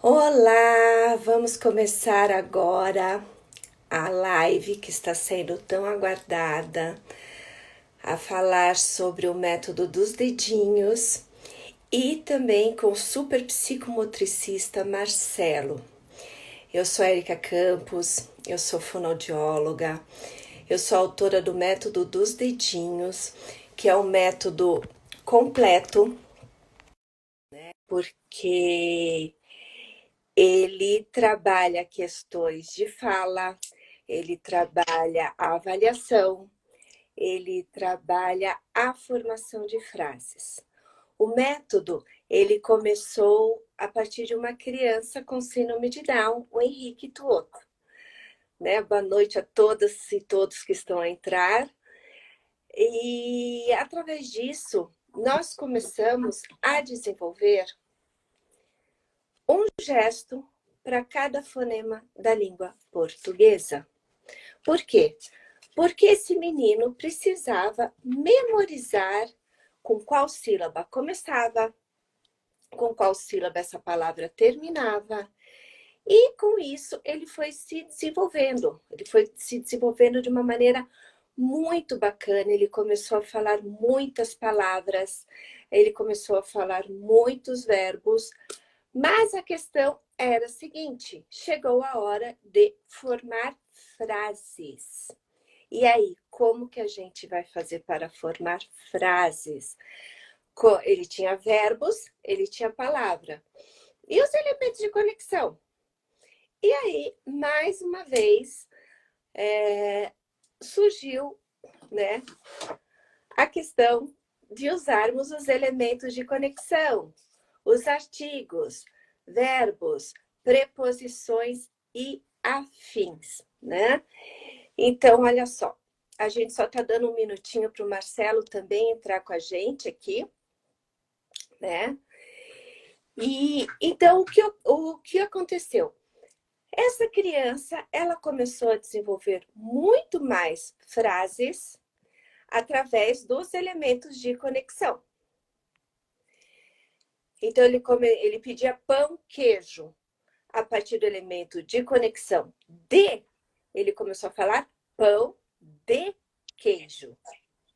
Olá, vamos começar agora a live que está sendo tão aguardada, a falar sobre o método dos dedinhos e também com o super psicomotricista Marcelo. Eu sou Érica Campos, eu sou fonoaudióloga, eu sou autora do método dos dedinhos, que é um método completo, porque ele trabalha questões de fala, ele trabalha a avaliação, ele trabalha a formação de frases. O método, ele começou a partir de uma criança com síndrome de Down, o Henrique Tuoto. Né? Boa noite a todas e todos que estão a entrar. E através disso, nós começamos a desenvolver um gesto para cada fonema da língua portuguesa. Por quê? Porque esse menino precisava memorizar com qual sílaba começava, com qual sílaba essa palavra terminava. E com isso ele foi se desenvolvendo. Ele foi se desenvolvendo de uma maneira muito bacana. Ele começou a falar muitas palavras, ele começou a falar muitos verbos. Mas a questão era a seguinte: chegou a hora de formar frases. E aí, como que a gente vai fazer para formar frases? Ele tinha verbos, ele tinha palavra. E os elementos de conexão? E aí, mais uma vez, surgiu, né, a questão de usarmos os elementos de conexão, os artigos, verbos, preposições e afins, né? Então, olha só, a gente só está dando um minutinho para o Marcelo também entrar com a gente aqui, né? E então, o que aconteceu? Essa criança, ela começou a desenvolver muito mais frases através dos elementos de conexão. Então, ele pedia pão, queijo. A partir do elemento de conexão de, ele começou a falar pão de queijo,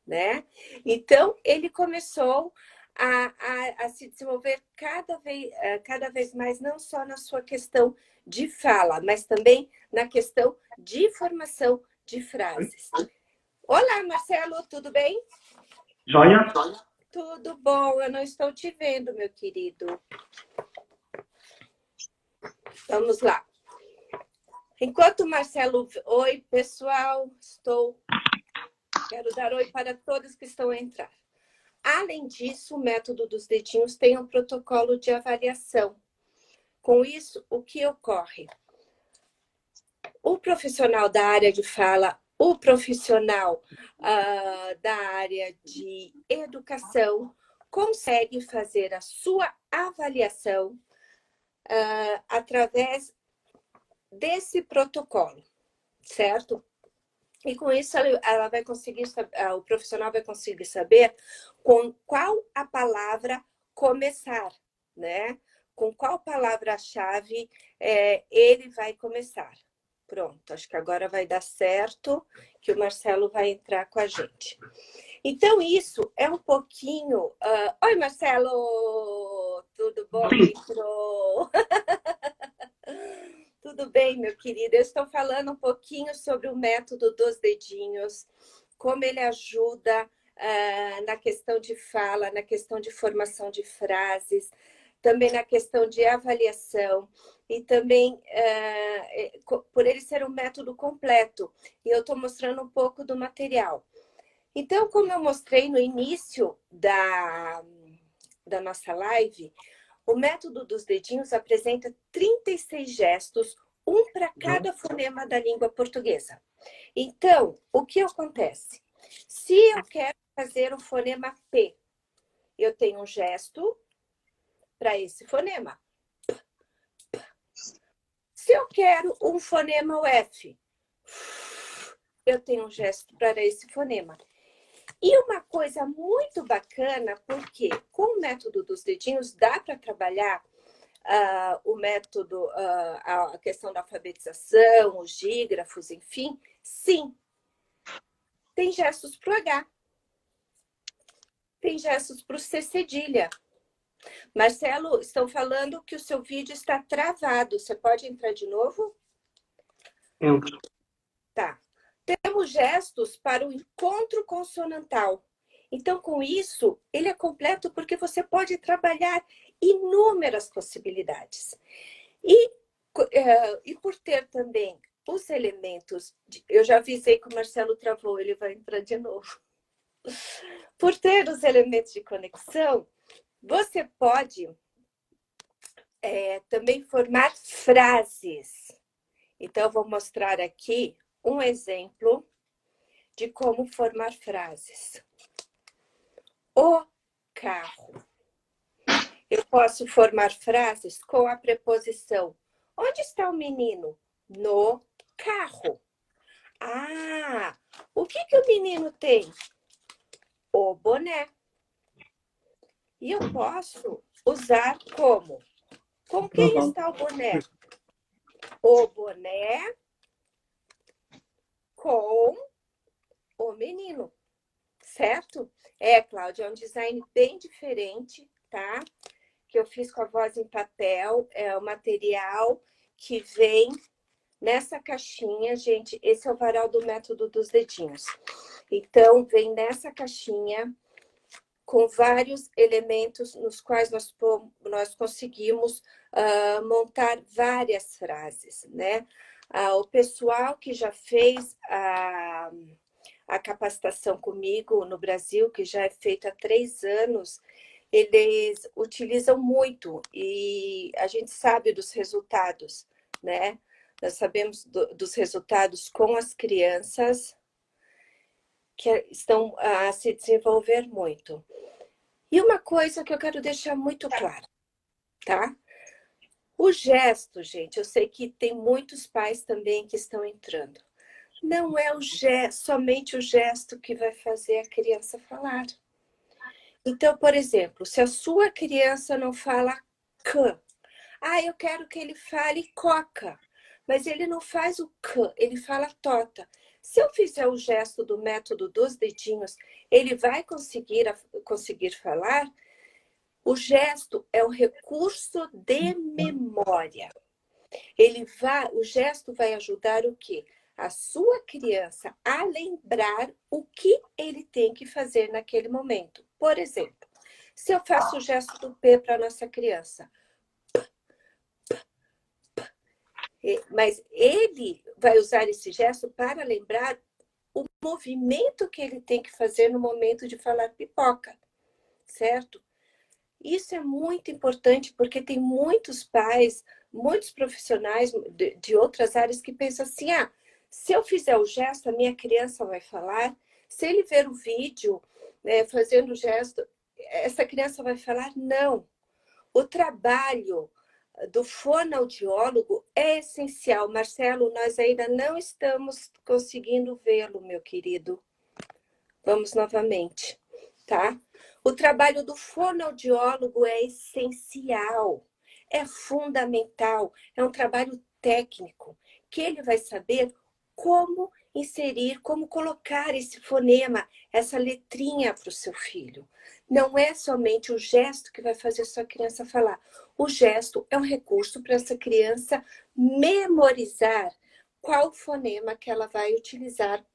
né? Então, ele começou a se desenvolver cada vez mais, não só na sua questão de fala, mas também na questão de formação de frases. Olá, Marcelo, tudo bem? Joia? Tudo bom, eu não estou te vendo, meu querido. Vamos lá. Enquanto o Marcelo... Oi, pessoal, quero dar oi para todos que estão a entrar. Além disso, o método dos dedinhos tem um protocolo de avaliação. Com isso, o que ocorre? O profissional da área de fala, o profissional da área de educação, consegue fazer a sua avaliação através desse protocolo, certo? E com isso ela vai conseguir, o profissional vai conseguir saber com qual a palavra começar, né? Com qual palavra-chave ele vai começar. Pronto, acho que agora vai dar certo, que o Marcelo vai entrar com a gente. Então, isso é um pouquinho... Oi, Marcelo! Tudo bom? Entrou! Tudo bem, meu querido? Eu estou falando um pouquinho sobre o método dos dedinhos, como ele ajuda na questão de fala, na questão de formação de frases, também na questão de avaliação e também por ele ser um método completo. E eu estou mostrando um pouco do material. Então, como eu mostrei no início da nossa live, o método dos dedinhos apresenta 36 gestos, um para cada fonema da língua portuguesa. Então, o que acontece? Se eu quero fazer o fonema P, eu tenho um gesto para esse fonema. Se eu quero um fonema F, eu tenho um gesto para esse fonema. E uma coisa muito bacana, porque com o método dos dedinhos dá para trabalhar o método, a questão da alfabetização, os dígrafos, enfim, sim, tem gestos para o H, tem gestos para o C cedilha. Marcelo, estão falando que o seu vídeo está travado. Você pode entrar de novo? Entro. Tá. Temos gestos para o encontro consonantal. Então, com isso, ele é completo porque você pode trabalhar inúmeras possibilidades. E por ter também os elementos... Eu já avisei que o Marcelo travou, ele vai entrar de novo. Por ter os elementos de conexão, você pode também formar frases. Então, eu vou mostrar aqui um exemplo de como formar frases. O carro. Eu posso formar frases com a preposição. Onde está o menino? No carro. Ah, o que o menino tem? O boné. E eu posso usar como? Com quem está o boné? O boné com o menino, certo? Cláudia, é um design bem diferente, tá? Que eu fiz com a voz em papel, é o material que vem nessa caixinha, gente. Esse é o varal do método dos dedinhos. Então, vem nessa caixinha com vários elementos nos quais nós conseguimos montar várias frases, né? O pessoal que já fez a capacitação comigo no Brasil, que já é feita há 3 anos, eles utilizam muito e a gente sabe dos resultados, né? Nós sabemos dos resultados com as crianças que estão a se desenvolver muito. E uma coisa que eu quero deixar muito clara, tá? O gesto, gente, eu sei que tem muitos pais também que estão entrando. Não é somente o gesto que vai fazer a criança falar. Então, por exemplo, se a sua criança não fala c, eu quero que ele fale coca, mas ele não faz o c, ele fala tota. Se eu fizer o gesto do método dos dedinhos, ele vai conseguir falar. O gesto é um recurso de memória. O gesto vai ajudar o quê? A sua criança a lembrar o que ele tem que fazer naquele momento. Por exemplo, se eu faço o gesto do P para a nossa criança, mas ele vai usar esse gesto para lembrar o movimento que ele tem que fazer no momento de falar pipoca, certo? Isso é muito importante porque tem muitos pais, muitos profissionais de outras áreas que pensam assim, se eu fizer o gesto, a minha criança vai falar. Se ele ver o vídeo, né, fazendo o gesto, essa criança vai falar? Não. O trabalho do fonoaudiólogo é essencial. Marcelo, nós ainda não estamos conseguindo vê-lo, meu querido. Vamos novamente, tá? O trabalho do fonoaudiólogo é essencial, é fundamental, é um trabalho técnico, que ele vai saber como inserir, como colocar esse fonema, essa letrinha para o seu filho. Não é somente o gesto que vai fazer a sua criança falar. O gesto é um recurso para essa criança memorizar qual fonema que ela vai utilizar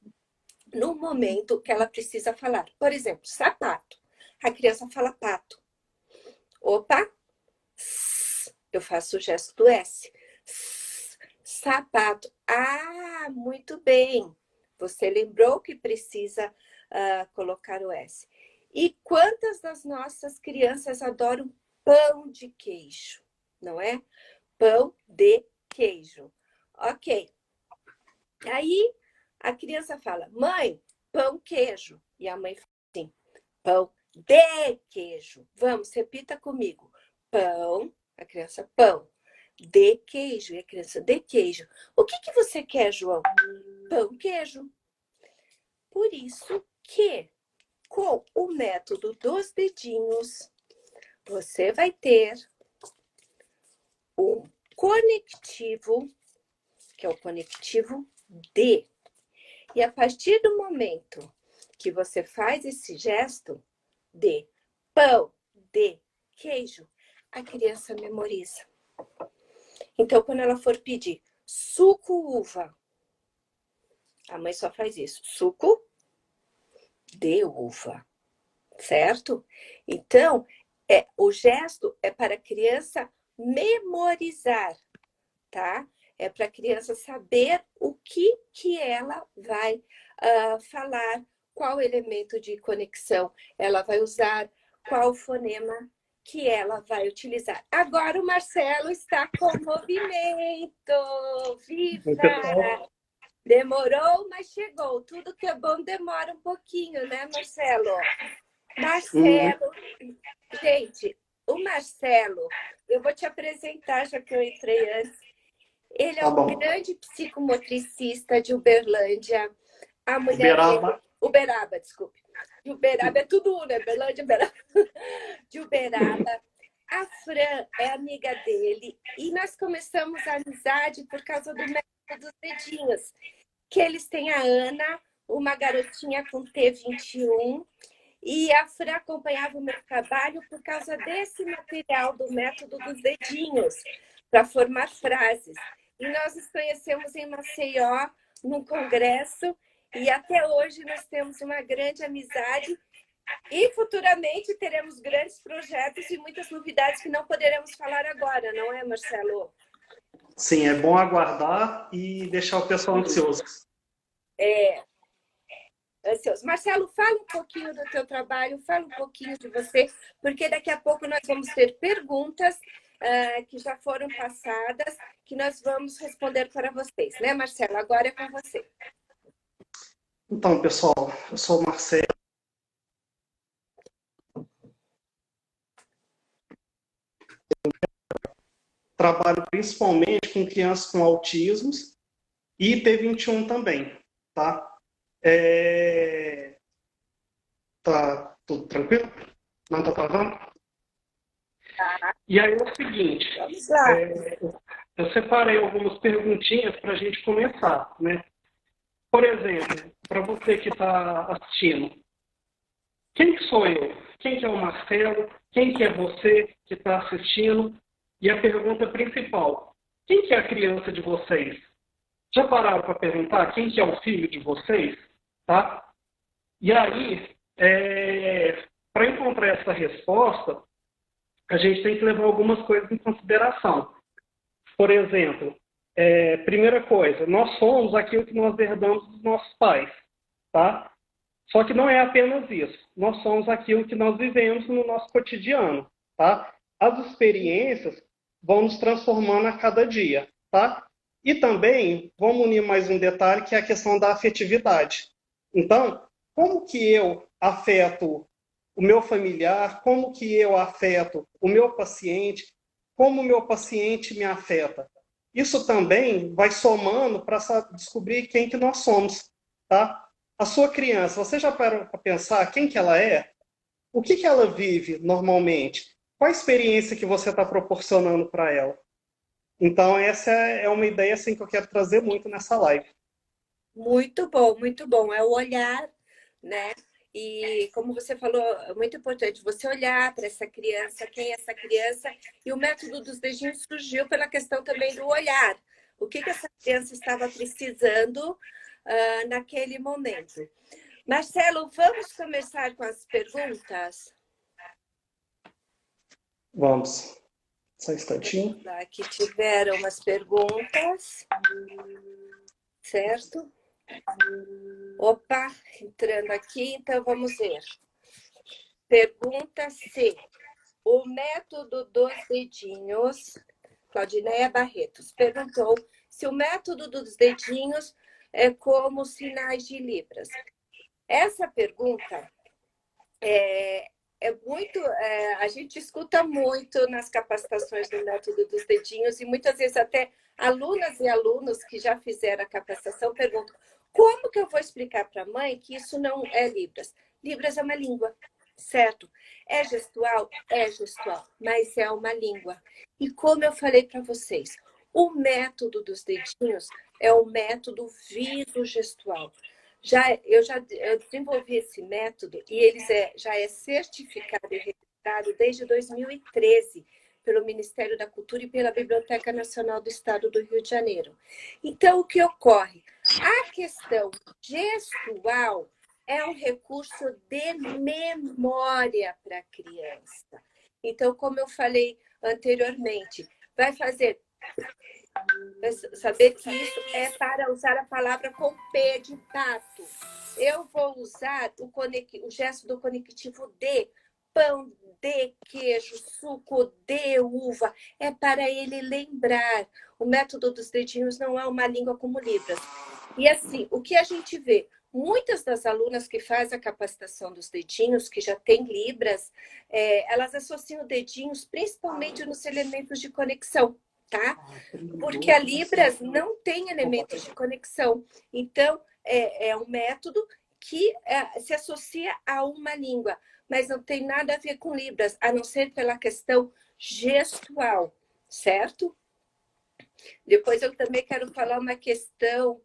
no momento que ela precisa falar. Por exemplo, sapato. A criança fala pato. Opa! Eu faço o gesto do S. Sapato. Muito bem. Você lembrou que precisa colocar o S. E quantas das nossas crianças adoram pão de queijo, não é? Pão de queijo. Ok. Aí a criança fala, mãe, pão, queijo. E a mãe fala assim, pão de queijo. Vamos, repita comigo. Pão, a criança, pão. De queijo. E a criança, de queijo. O que você quer, João? Pão, queijo. Por isso que, com o método dos dedinhos, você vai ter um conectivo, que é o conectivo D. E a partir do momento que você faz esse gesto de pão, de queijo, a criança memoriza. Então, quando ela for pedir suco uva, a mãe só faz isso, suco de uva, certo? Então, o gesto é para a criança memorizar, tá? É para a criança saber o que ela vai falar, qual elemento de conexão ela vai usar, qual fonema que ela vai utilizar. Agora o Marcelo está com movimento. Viva! Oi, pessoal. Demorou, mas chegou. Tudo que é bom demora um pouquinho, né, Marcelo? Uhum. Marcelo, gente, o Marcelo, eu vou te apresentar, já que eu entrei antes. Ele é Tá um bom. grande psicomotricista de Uberlândia. A mulher dele, Uberaba. Uberaba, desculpe. De Uberaba é tudo, né? Uberlândia, Uberaba. De Uberaba. A Fran é amiga dele e nós começamos a amizade por causa do método dos dedinhos. Que eles têm a Ana, uma garotinha com T21, e a Fran acompanhava o meu trabalho por causa desse material do método dos dedinhos, para formar frases. E nós nos conhecemos em Maceió, num congresso, e até hoje nós temos uma grande amizade e futuramente teremos grandes projetos e muitas novidades que não poderemos falar agora, não é, Marcelo? Sim, é bom aguardar e deixar o pessoal ansioso. Ansioso. Marcelo, fala um pouquinho do teu trabalho, fala um pouquinho de você, porque daqui a pouco nós vamos ter perguntas que já foram passadas, que nós vamos responder para vocês, né, Marcelo? Agora é com você. Então, pessoal, eu sou o Marcelo. Trabalho principalmente com crianças com autismos e T21 também, tá? Tá tudo tranquilo? Não tá travando? E aí é o seguinte, Vamos lá. eu separei algumas perguntinhas para a gente começar, né? Por exemplo, para você que está assistindo, quem que sou eu? Quem que é o Marcelo? Quem que é você que está assistindo? E a pergunta principal, quem que é a criança de vocês? Já pararam para perguntar quem que é o filho de vocês? Tá? E aí, para encontrar essa resposta, a gente tem que levar algumas coisas em consideração. Por exemplo, primeira coisa, nós somos aquilo que nós herdamos dos nossos pais, tá? Só que não é apenas isso. Nós somos aquilo que nós vivemos no nosso cotidiano, tá? As experiências vão nos transformando a cada dia, tá? E também vamos unir mais um detalhe que é a questão da afetividade. Então, como que eu afeto o meu familiar? Como que eu afeto o meu paciente? Como o meu paciente me afeta? Isso também vai somando para descobrir quem que nós somos, tá? A sua criança, você já parou para pensar quem que ela é? O que que ela vive normalmente? Qual a experiência que você está proporcionando para ela? Então, essa é uma ideia assim, que eu quero trazer muito nessa live. Muito bom, muito bom. É o olhar, né? E como você falou, é muito importante você olhar para essa criança, quem é essa criança, e o método dos dedinhos surgiu pela questão também do olhar. O que essa criança estava precisando naquele momento. Marcelo, vamos começar com as perguntas? Vamos. Só um instantinho. Aqui tiveram umas perguntas, certo? Opa, entrando aqui, então vamos ver. Pergunta C. O método dos dedinhos, Claudineia Barretos, perguntou se o método dos dedinhos é como sinais de Libras. Essa pergunta a gente escuta muito nas capacitações do método dos dedinhos e muitas vezes até alunas e alunos que já fizeram a capacitação perguntam como que eu vou explicar para a mãe que isso não é Libras? Libras é uma língua. certo? É gestual? É gestual, mas é uma língua. E como eu falei para vocês, o método dos dedinhos é o método visogestual. Eu desenvolvi esse método e já é certificado e registrado desde 2013 pelo Ministério da Cultura e pela Biblioteca Nacional do Estado do Rio de Janeiro. Então, o que ocorre? A questão gestual é um recurso de memória para a criança. Então, como eu falei anteriormente, vai saber que isso é para usar a palavra com P de tato. Eu vou usar o gesto do conectivo de pão, de queijo, suco de uva. É para ele lembrar. O método dos dedinhos não é uma língua como Libras. E assim, o que a gente vê? Muitas das alunas que fazem a capacitação dos dedinhos, que já têm Libras, elas associam dedinhos principalmente nos elementos de conexão, tá? Porque a Libras não tem elementos de conexão. Então, é um método que se associa a uma língua, mas não tem nada a ver com Libras, a não ser pela questão gestual, certo? Depois eu também quero falar uma questão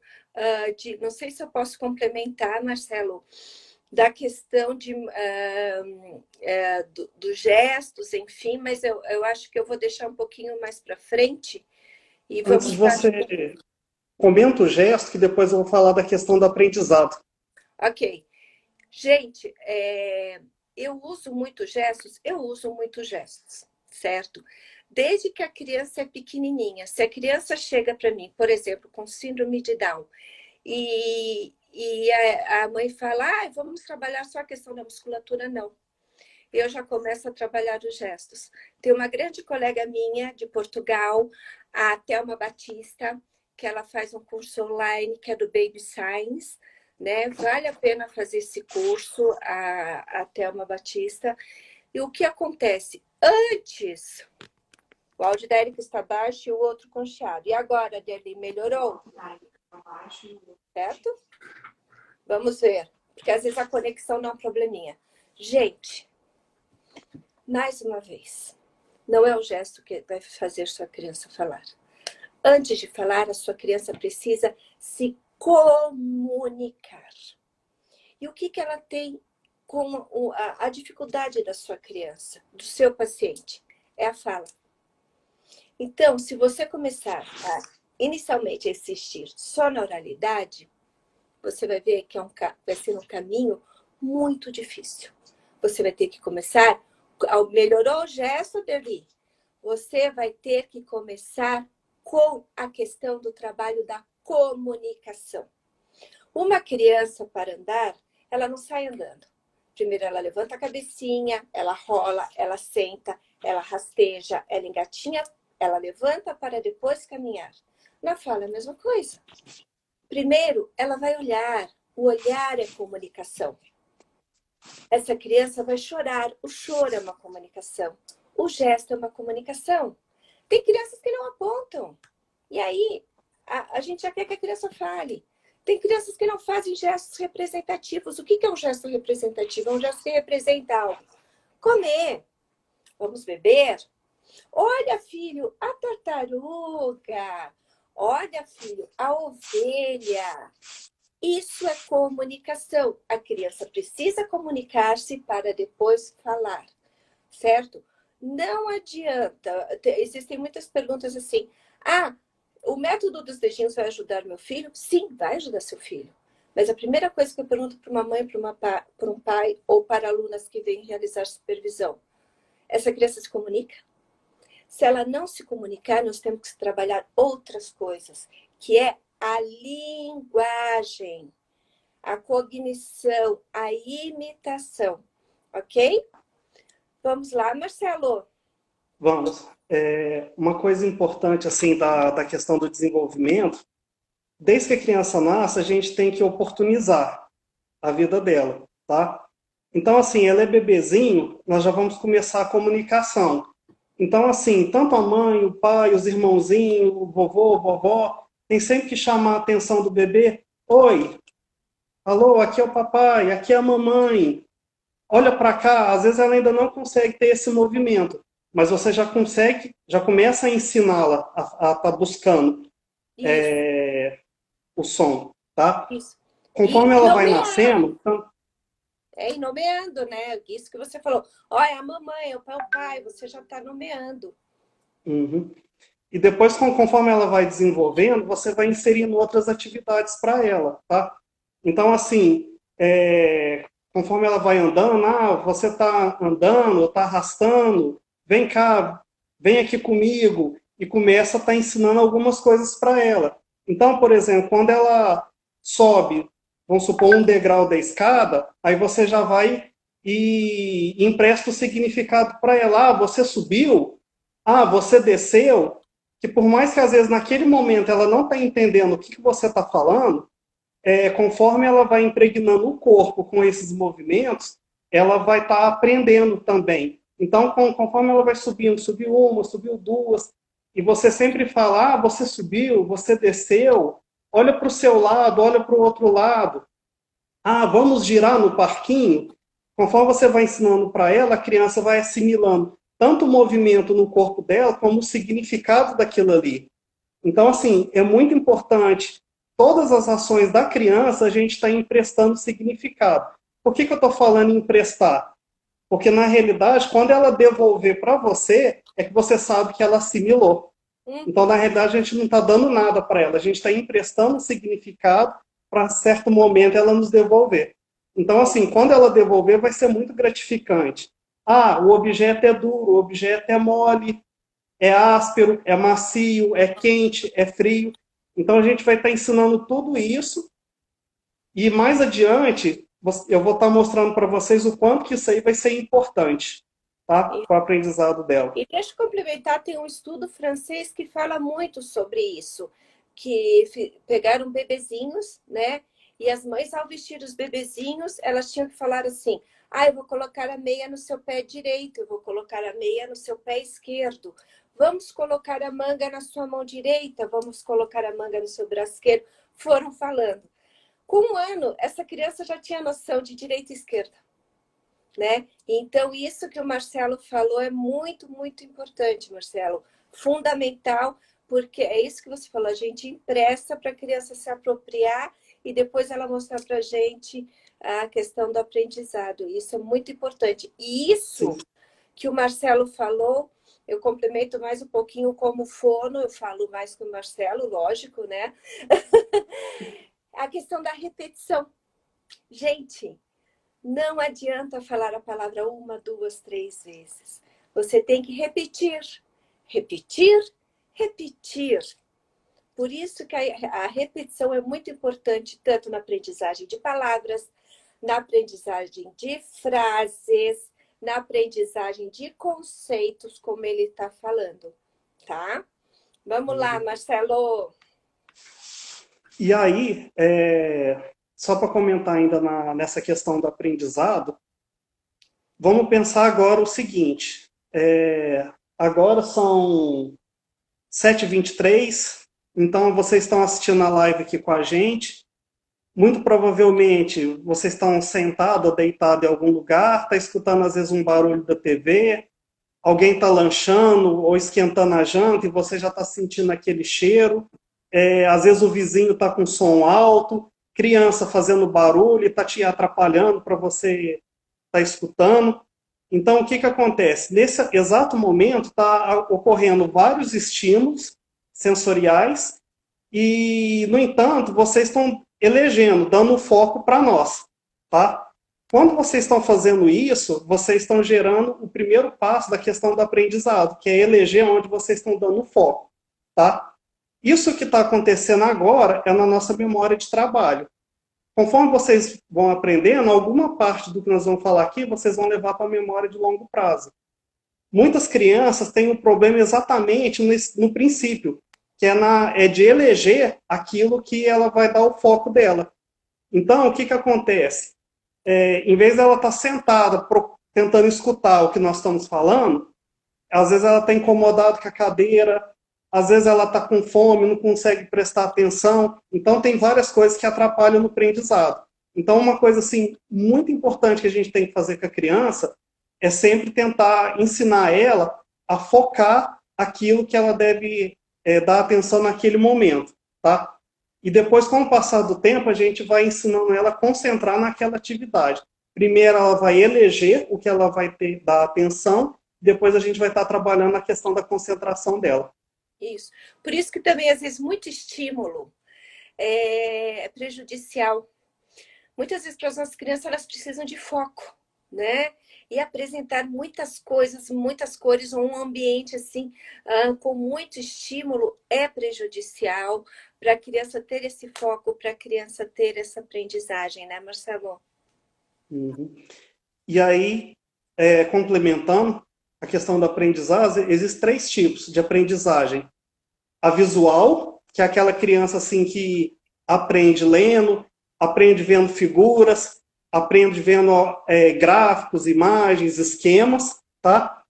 não sei se eu posso complementar, Marcelo, da questão dos gestos, enfim, mas eu acho que eu vou deixar um pouquinho mais para frente. E Antes de você comenta o gesto, que depois eu vou falar da questão do aprendizado. Ok. Gente, eu uso muitos gestos, certo? Desde que a criança é pequenininha. Se a criança chega para mim, por exemplo, com síndrome de Down, e a mãe fala, vamos trabalhar só a questão da musculatura, não. Eu já começo a trabalhar os gestos. Tem uma grande colega minha de Portugal, a Thelma Batista, que ela faz um curso online, que é do Baby Signs, né? Vale a pena fazer esse curso, a Thelma Batista. E o que acontece? Antes, o áudio da Erika está baixo e o outro com chiado. E agora, Deli, melhorou? Certo? Vamos ver. Porque às vezes a conexão dá um probleminha. Gente, mais uma vez, não é o gesto que vai fazer sua criança falar. Antes de falar, a sua criança precisa se comunicar. E o que ela tem com a dificuldade da sua criança, do seu paciente? É a fala. Então, se você começar inicialmente a insistir só na oralidade, você vai ver que vai ser um caminho muito difícil. Você vai ter que começar, melhorou o gesto, Deli, você vai ter que começar com a questão do trabalho da comunicação. Uma criança, para andar, ela não sai andando. Primeiro ela levanta a cabecinha, ela rola, ela senta, ela rasteja, ela engatinha, ela levanta para depois caminhar. Na fala é a mesma coisa. Primeiro, ela vai olhar. O olhar é comunicação. Essa criança vai chorar. O choro é uma comunicação. O gesto é uma comunicação. Tem crianças que não apontam. E aí, a gente já quer que a criança fale. Tem crianças que não fazem gestos representativos. O que é um gesto representativo? É um gesto que representa algo. Comer. Vamos beber? Olha, filho, a tartaruga. Olha, filho, a ovelha. Isso é comunicação. A criança precisa comunicar-se para depois falar, certo? Não adianta. Existem muitas perguntas assim. O método dos dedinhos vai ajudar meu filho? Sim, vai ajudar seu filho. Mas a primeira coisa que eu pergunto para uma mãe, para um pai ou para alunas que vêm realizar supervisão, essa criança se comunica? Se ela não se comunicar, nós temos que trabalhar outras coisas, que é a linguagem, a cognição, a imitação, ok? Vamos lá, Marcelo? Vamos. Uma coisa importante assim da questão do desenvolvimento, desde que a criança nasce, a gente tem que oportunizar a vida dela, tá? Então, assim, ela é bebezinho, nós já vamos começar a comunicação. Então, assim, tanto a mãe, o pai, os irmãozinhos, o vovô, vovó, tem sempre que chamar a atenção do bebê. Oi, alô, aqui é o papai, aqui é a mamãe. olha para cá, às vezes ela ainda não consegue ter esse movimento, mas você já consegue, já começa a ensiná-la a estar buscando Isso, o som, tá? isso. Conforme E ela vai nomear, nascendo, então, e nomeando, né? Isso que você falou. Olha, a mamãe, é o pai, você já está nomeando. uhum. E depois, conforme ela vai desenvolvendo, você vai inserindo outras atividades para ela, tá? Então, assim, conforme ela vai andando, você está andando, está arrastando, vem cá, vem aqui comigo, e começa a estar ensinando algumas coisas para ela. Então, por exemplo, quando ela sobe, vamos supor, um degrau da escada, aí você já vai e empresta o significado para ela. Ah, você subiu? Ah, você desceu? Que por mais que às vezes naquele momento ela não está entendendo o que você está falando, conforme ela vai impregnando o corpo com esses movimentos, ela vai estar aprendendo também. Então, conforme ela vai subindo, subiu uma, subiu duas, e você sempre fala, você subiu, você desceu, olha para o seu lado, olha para o outro lado. Ah, vamos girar no parquinho? Conforme você vai ensinando para ela, a criança vai assimilando tanto o movimento no corpo dela, como o significado daquilo ali. Então, assim, é muito importante, todas as ações da criança, a gente está emprestando significado. Por que eu estou falando em emprestar? Porque, na realidade, quando ela devolver para você, é que você sabe que ela assimilou. Então, na realidade, a gente não está dando nada para ela, a gente está emprestando significado para, certo momento, ela nos devolver. Então, assim, quando ela devolver, vai ser muito gratificante. Ah, o objeto é duro, o objeto é mole, é áspero, é macio, é quente, é frio. Então a gente vai estar ensinando tudo isso e mais adiante eu vou estar mostrando para vocês o quanto que isso aí vai ser importante, tá? E, Para o aprendizado dela. e deixa eu complementar, tem um estudo francês que fala muito sobre isso, que pegaram bebezinhos, né? E as mães, ao vestir os bebezinhos, elas tinham que falar assim: ah, eu vou colocar a meia no seu pé direito, eu vou colocar a meia no seu pé esquerdo. Vamos colocar a manga na sua mão direita, vamos colocar a manga no seu braço esquerdo. Foram falando. Com um ano, essa criança já tinha noção de direita e esquerda, né? Então, isso que o Marcelo falou é muito, muito importante, Marcelo. Fundamental, porque é isso que você falou, a gente empresta para a criança se apropriar e depois ela mostrar para a gente a questão do aprendizado. Isso é muito importante. E isso Sim. que o Marcelo falou, eu complemento mais um pouquinho como fono, eu falo mais que o Marcelo, lógico, né? A questão da repetição. Gente, não adianta falar a palavra uma, duas, três vezes. Você tem que repetir, repetir, repetir. Por isso que a repetição é muito importante, tanto na aprendizagem de palavras, na aprendizagem de frases, na aprendizagem de conceitos, como ele está falando, tá? Vamos lá, Marcelo. E aí, só para comentar ainda nessa questão do aprendizado, vamos pensar agora o seguinte: agora são 7h23, então vocês estão assistindo a live aqui com a gente. Muito provavelmente vocês estão sentados ou deitados em algum lugar, está escutando às vezes um barulho da TV, alguém está lanchando ou esquentando a janta e você já está sentindo aquele cheiro. Às vezes o vizinho está com som alto, criança fazendo barulho e está te atrapalhando para você estar escutando. Então, o que acontece? Nesse exato momento está ocorrendo vários estímulos sensoriais e, no entanto, vocês estão elegendo, dando foco para nós, tá? Quando vocês estão fazendo isso, vocês estão gerando o primeiro passo da questão do aprendizado, que é eleger onde vocês estão dando foco, tá? Isso que está acontecendo agora é na nossa memória de trabalho. Conforme vocês vão aprendendo, alguma parte do que nós vamos falar aqui, vocês vão levar para a memória de longo prazo. Muitas crianças têm um problema exatamente no princípio, que é de eleger aquilo que ela vai dar o foco dela. Então, o que acontece? Em vez dela estar sentada, tentando escutar o que nós estamos falando, às vezes ela está incomodada com a cadeira, às vezes ela está com fome, não consegue prestar atenção. Então, tem várias coisas que atrapalham no aprendizado. Então, uma coisa assim muito importante que a gente tem que fazer com a criança é sempre tentar ensinar ela a focar aquilo que ela deve dar atenção naquele momento, tá? E depois, com o passar do tempo, a gente vai ensinando ela a concentrar naquela atividade. Primeiro, ela vai eleger o que ela vai ter, dar atenção, depois a gente vai estar trabalhando a questão da concentração dela. Isso. Por isso que também, às vezes, muito estímulo é prejudicial. Muitas vezes, para as nossas crianças, elas precisam de foco, né? E apresentar muitas coisas, muitas cores, ou um ambiente assim, com muito estímulo, é prejudicial para a criança ter esse foco, para a criança ter essa aprendizagem, né, Marcelo? Uhum. E aí, complementando a questão da aprendizagem, existem três tipos de aprendizagem. A visual, que é aquela criança assim que aprende lendo, aprende vendo figuras, aprende vendo gráficos, imagens, esquemas, tá?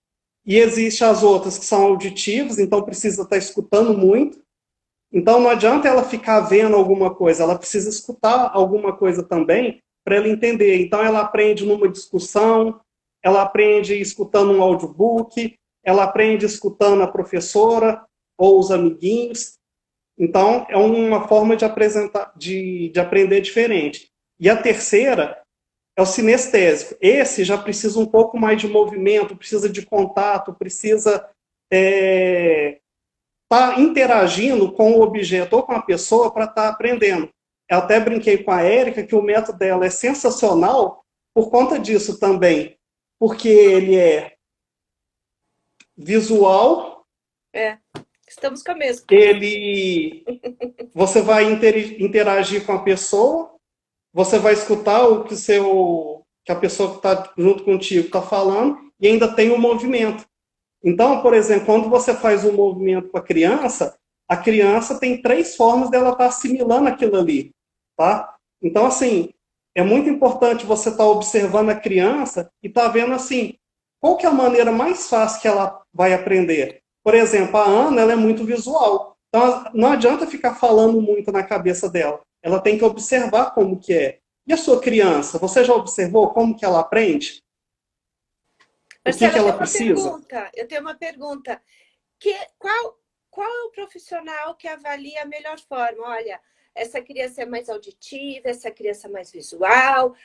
E existe as outras que são auditivas, então precisa estar escutando muito. Então não adianta ela ficar vendo alguma coisa, ela precisa escutar alguma coisa também para ela entender. Então ela aprende numa discussão, ela aprende escutando um audiobook, ela aprende escutando a professora ou os amiguinhos. Então é uma forma de apresentar, de aprender diferente. E a terceira é o sinestésico. Esse já precisa um pouco mais de movimento, precisa de contato, precisa tá interagindo com o objeto ou com a pessoa para estar aprendendo. Eu até brinquei com a Érica que o método dela é sensacional por conta disso também, porque ele é visual, Estamos com a mesma. você vai interagir com a pessoa, você vai escutar o que a pessoa que está junto contigo está falando e ainda tem o movimento. Então, por exemplo, quando você faz um movimento com a criança tem três formas dela estar assimilando aquilo ali, tá? Então, assim, é muito importante você estar observando a criança e estar vendo, assim, qual que é a maneira mais fácil que ela vai aprender. Por exemplo, a Ana, ela é muito visual. Então, não adianta ficar falando muito na cabeça dela. Ela tem que observar como que é. E a sua criança, você já observou como que ela aprende? O que Marcelo, que ela precisa? eu tenho uma pergunta. Qual é o profissional que avalia a melhor forma? Olha, essa criança é mais auditiva, essa criança é mais visual,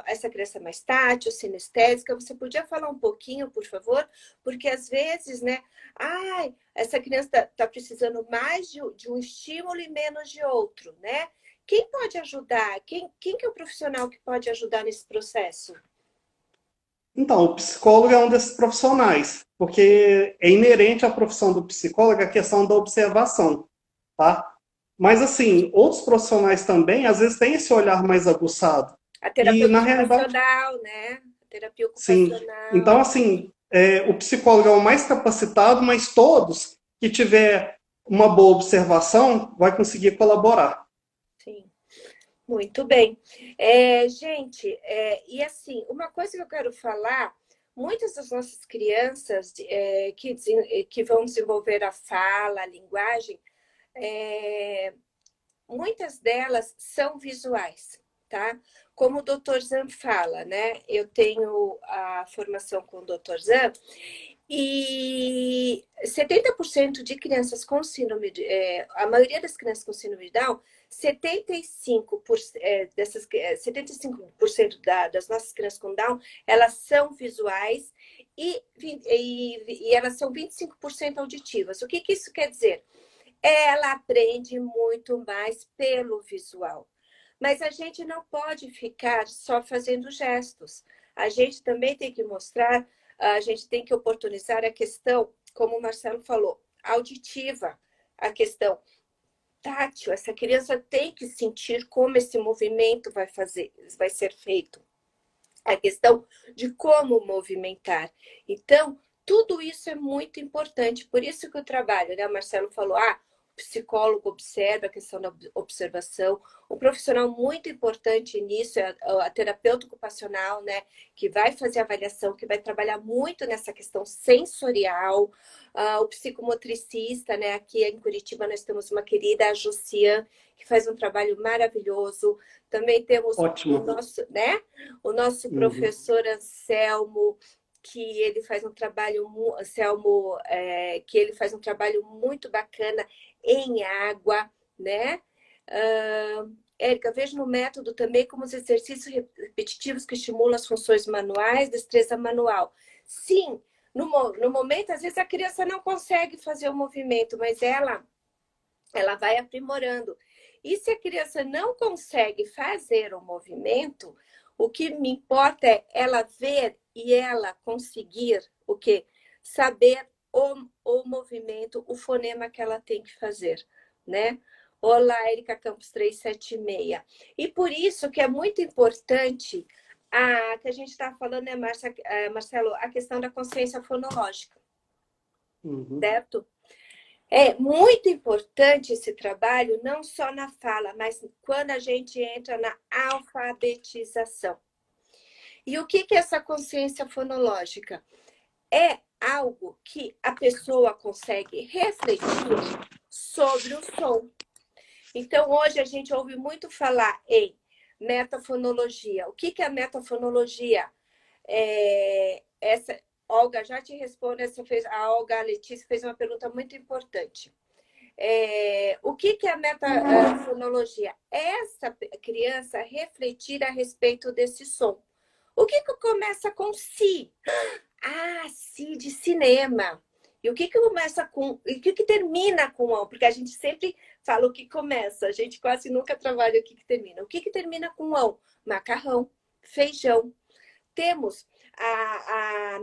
essa criança é mais tátil, sinestésica. Você podia falar um pouquinho, por favor? Porque às vezes, né? Ai, essa criança está precisando mais de um estímulo e menos de outro, né? Quem pode ajudar? Quem que é o profissional que pode ajudar nesse processo? Então, o psicólogo é um desses profissionais, porque é inerente à profissão do psicólogo a questão da observação, tá? Mas, assim, outros profissionais também, às vezes, têm esse olhar mais aguçado. A E, terapia na realidade, ocupacional, né? A terapia sim. ocupacional. Então, assim, o psicólogo é o mais capacitado, mas todos que tiver uma boa observação vai conseguir colaborar. Sim, muito bem. Gente, e assim, uma coisa que eu quero falar, muitas das nossas crianças que vão desenvolver a fala, a linguagem, muitas delas são visuais, tá? Como o Dr. Zan fala, né? Eu tenho a formação com o Dr. Zan e 70% de crianças com síndrome de, a maioria das crianças com síndrome de Down, 75%, 75% das nossas crianças com Down, elas são visuais e elas são 25% auditivas. O que isso quer dizer? Ela aprende muito mais pelo visual. Mas a gente não pode ficar só fazendo gestos. A gente também tem que mostrar, a gente tem que oportunizar a questão, como o Marcelo falou, auditiva, a questão tátil. Essa criança tem que sentir como esse movimento vai ser feito. A questão de como movimentar. Então, tudo isso é muito importante. Por isso que o trabalho, né? O Marcelo falou, psicólogo observa a questão da observação. Um profissional muito importante nisso é a terapeuta ocupacional, né? Que vai fazer avaliação, que vai trabalhar muito nessa questão sensorial. O psicomotricista, né? Aqui em Curitiba nós temos uma querida, a Josiane, que faz um trabalho maravilhoso. Também temos Ótimo. o nosso professor Anselmo, que ele faz um trabalho, Anselmo, que ele faz um trabalho muito bacana em água, né? Érica, vejo no método também como os exercícios repetitivos que estimulam as funções manuais, destreza manual. Sim, no momento, às vezes a criança não consegue fazer o movimento, mas ela vai aprimorando. E se a criança não consegue fazer o movimento, o que me importa é ela ver e ela conseguir o quê? Saber o movimento, o fonema que ela tem que fazer, né? Olá, Erika Campos 376. E por isso que é muito importante que a gente está falando, né, Marcelo, a questão da consciência fonológica, certo? É muito importante esse trabalho, não só na fala, mas quando a gente entra na alfabetização. E o que é essa consciência fonológica? É algo que a pessoa consegue refletir sobre o som. Então, hoje a gente ouve muito falar em metafonologia. O que é a metafonologia? Olga, já te respondo, a Olga Letícia fez uma pergunta muito importante. O que é a metafonologia? Essa criança refletir a respeito desse som. O que começa com si? Si de cinema. E o que começa com... E o que termina com on? Porque a gente sempre fala o que começa, a gente quase nunca trabalha o que termina. O que termina com on? Macarrão, feijão. Temos a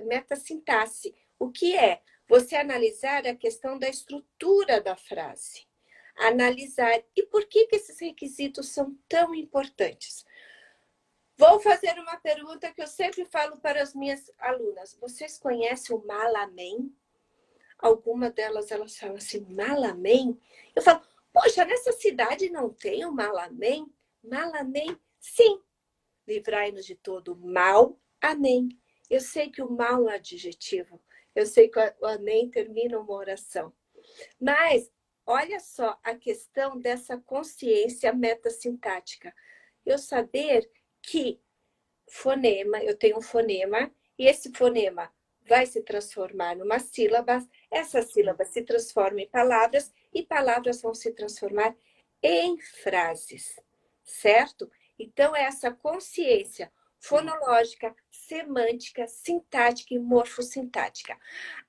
metasintaxe. O que é? Você analisar a questão da estrutura da frase. Analisar. E por que esses requisitos são tão importantes? Vou fazer uma pergunta que eu sempre falo para as minhas alunas. Vocês conhecem o Malamém? Alguma delas, elas falam assim, Malamém? Eu falo, poxa, nessa cidade não tem o Malamém? Malamém? Sim. Livrai-nos de todo mal. Amém. Eu sei que o mal é um adjetivo. Eu sei que o amém termina uma oração. Mas, olha só a questão dessa consciência metasintática. Eu saber que fonema, eu tenho um fonema, e esse fonema vai se transformar numa sílaba, essa sílaba se transforma em palavras, e palavras vão se transformar em frases, certo? Então, essa consciência fonológica, semântica, sintática e morfossintática.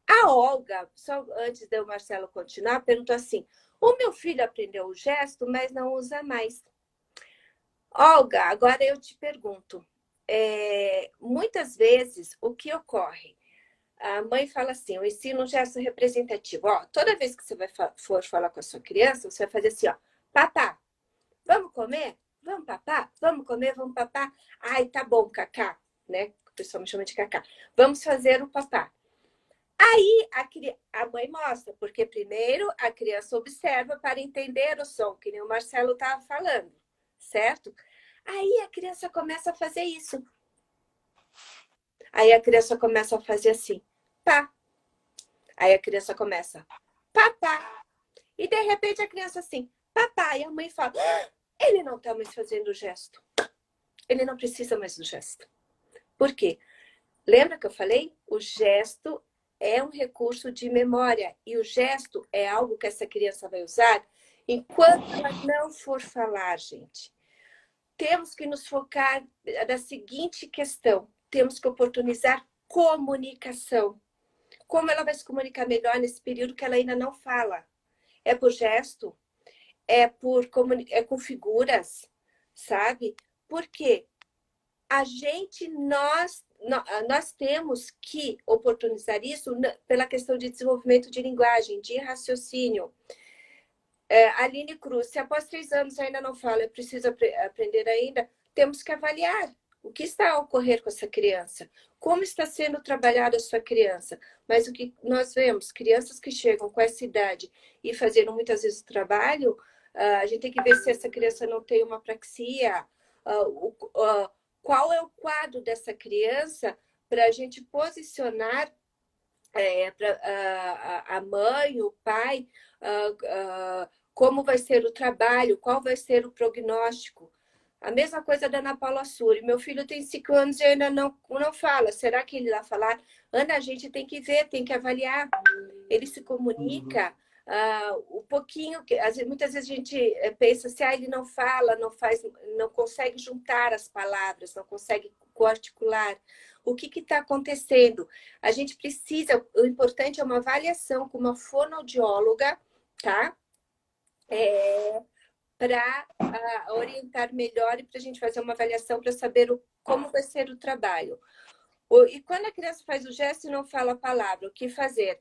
A Olga, só antes de o Marcelo continuar, perguntou assim, o meu filho aprendeu o gesto, mas não usa mais. Olga, agora eu te pergunto, muitas vezes o que ocorre? A mãe fala assim, eu ensino um gesto representativo. Toda vez que você for falar com a sua criança, você vai fazer assim, papá, vamos comer? Vamos papá? Vamos comer? Vamos papá? Ai, tá bom, Cacá, né? O pessoal me chama de Cacá. Vamos fazer o papá. Aí a mãe mostra, porque primeiro a criança observa para entender o som, que nem o Marcelo estava falando, certo? Aí a criança começa a fazer isso. Aí a criança começa a fazer assim, pá. Aí a criança começa, papá. E de repente a criança assim, papá. E a mãe fala, ele não está mais fazendo o gesto. Ele não precisa mais do gesto. Por quê? Lembra que eu falei? O gesto é um recurso de memória. E o gesto é algo que essa criança vai usar enquanto ela não for falar, gente. Temos que nos focar na seguinte questão. Temos que oportunizar comunicação. Como ela vai se comunicar melhor nesse período que ela ainda não fala? É por gesto? É com figuras? Sabe? Por quê? Nós temos que oportunizar isso pela questão de desenvolvimento de linguagem, de raciocínio. Aline Cruz, se após 3 anos ainda não fala, eu preciso aprender ainda, temos que avaliar O que está a ocorrer com essa criança? Como está sendo trabalhada a sua criança? Mas o que nós vemos, crianças que chegam com essa idade e fazendo muitas vezes o trabalho, a gente tem que ver se essa criança não tem uma apraxia, qual é o quadro dessa criança para a gente posicionar para a mãe, o pai, como vai ser o trabalho, qual vai ser o prognóstico. A mesma coisa da Ana Paula Suri. Meu filho tem 5 anos e ainda não fala. Será que ele vai falar? Ana, a gente tem que ver, tem que avaliar. Ele se comunica um pouquinho. Muitas vezes a gente pensa assim, ele não fala, não faz, não consegue juntar as palavras, não consegue coarticular. O que está acontecendo? A gente precisa, o importante é uma avaliação com uma fonoaudióloga, tá? Para orientar melhor e para a gente fazer uma avaliação para saber como vai ser o trabalho. E quando a criança faz o gesto e não fala a palavra, o que fazer?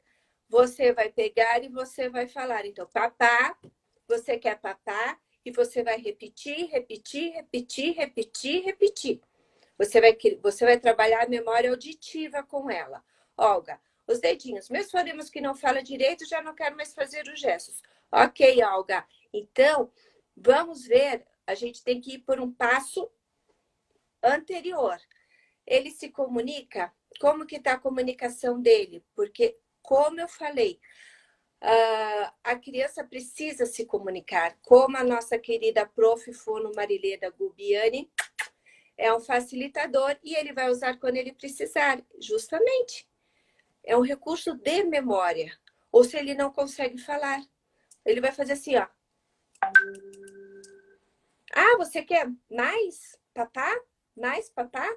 Você vai pegar e você vai falar. Então, papá, você quer papá, e você vai repetir, repetir, repetir, repetir, repetir. Você vai trabalhar a memória auditiva com ela. Olga, os dedinhos, meus fonemas que não fala direito, já não quero mais fazer os gestos. Ok, Olga. Então, vamos ver, a gente tem que ir por um passo anterior. Ele se comunica? Como que está a comunicação dele? Porque, como eu falei, a criança precisa se comunicar. Como a nossa querida prof. Fono Marileda Gubiani é um facilitador e ele vai usar quando ele precisar, justamente. É um recurso de memória. Ou se ele não consegue falar, ele vai fazer assim, ó. Você quer mais papá? Mais papá?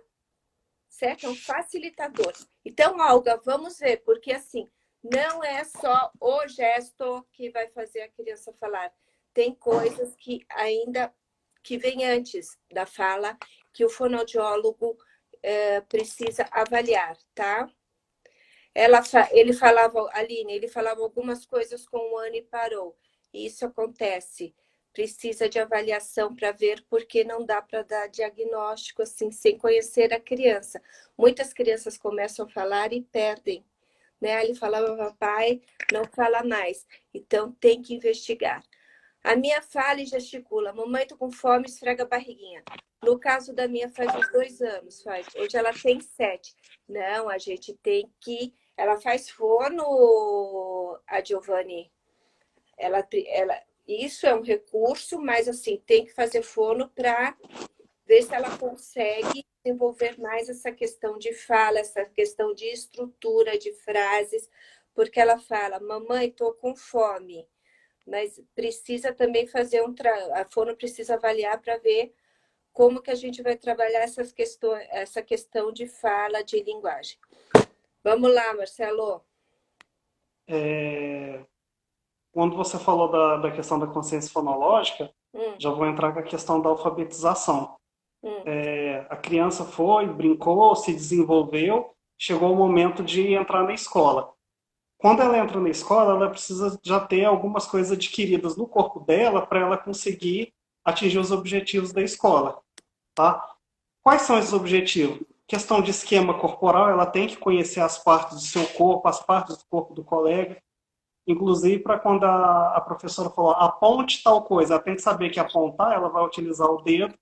Certo? É um facilitador. Então, Olga, vamos ver, porque assim, não é só o gesto que vai fazer a criança falar. Tem coisas que ainda que vem antes da fala, que o fonoaudiólogo precisa avaliar, tá? Ele falava, Aline, ele falava algumas coisas com 1 ano e parou. Isso acontece. Precisa de avaliação para ver, porque não dá para dar diagnóstico assim, sem conhecer a criança. Muitas crianças começam a falar e perdem. Né? Ele falava, papai, não fala mais. Então, tem que investigar. A minha fala e gesticula. Mamãe, tô com fome, esfrega a barriguinha. No caso da minha, faz uns 2 anos. Hoje ela tem 7. Não, a gente tem que... Ela faz fono, a Giovanni. Isso é um recurso, mas assim, tem que fazer fono para ver se ela consegue desenvolver mais essa questão de fala, essa questão de estrutura de frases, porque ela fala, mamãe, tô com fome, mas precisa também fazer a fono precisa avaliar para ver como que a gente vai trabalhar essa questão de fala, de linguagem. Vamos lá, Marcelo. Quando você falou da questão da consciência fonológica, já vou entrar com a questão da alfabetização. A criança foi, brincou, se desenvolveu, chegou o momento de entrar na escola. Quando ela entra na escola, ela precisa já ter algumas coisas adquiridas no corpo dela para ela conseguir atingir os objetivos da escola. Tá? Quais são esses objetivos? Questão de esquema corporal, ela tem que conhecer as partes do seu corpo, as partes do corpo do colega. Inclusive, para quando a professora falou aponte tal coisa, ela tem que saber que apontar, ela vai utilizar o dedo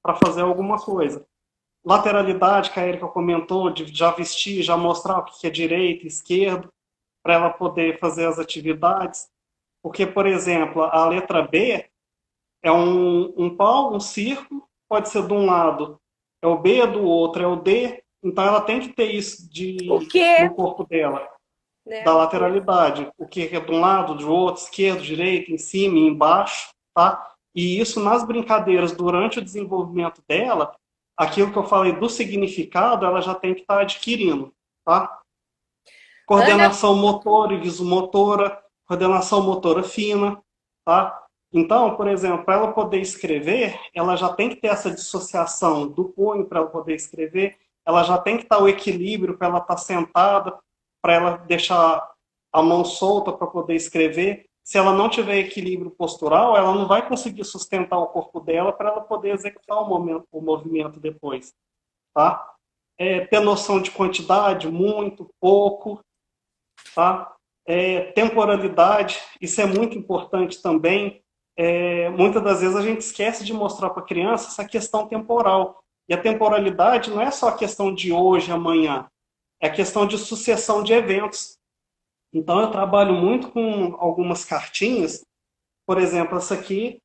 para fazer alguma coisa. Lateralidade, que a Erika comentou, de já vestir, já mostrar o que é direita, esquerda, para ela poder fazer as atividades. Porque, por exemplo, a letra B é um pau, um círculo, pode ser de um lado é o B, do outro é o D, então ela tem que ter isso no corpo dela. Né? Da lateralidade, o que é de um lado, do outro, esquerdo, direito, em cima e embaixo, tá? E isso nas brincadeiras, durante o desenvolvimento dela, aquilo que eu falei do significado, ela já tem que estar adquirindo, tá? Coordenação motora e visomotora, coordenação motora fina, tá? Então, por exemplo, para ela poder escrever, ela já tem que ter essa dissociação do punho para ela poder escrever, ela já tem que estar o equilíbrio para ela estar sentada, para ela deixar a mão solta para poder escrever. Se ela não tiver equilíbrio postural, ela não vai conseguir sustentar o corpo dela para ela poder executar o movimento depois. tá? Ter noção de quantidade, muito, pouco, tá? Temporalidade, isso é muito importante também. Muitas das vezes a gente esquece de mostrar para a criança essa questão temporal. E a temporalidade não é só a questão de hoje, amanhã, é a questão de sucessão de eventos. Então eu trabalho muito com algumas cartinhas, por exemplo, essa aqui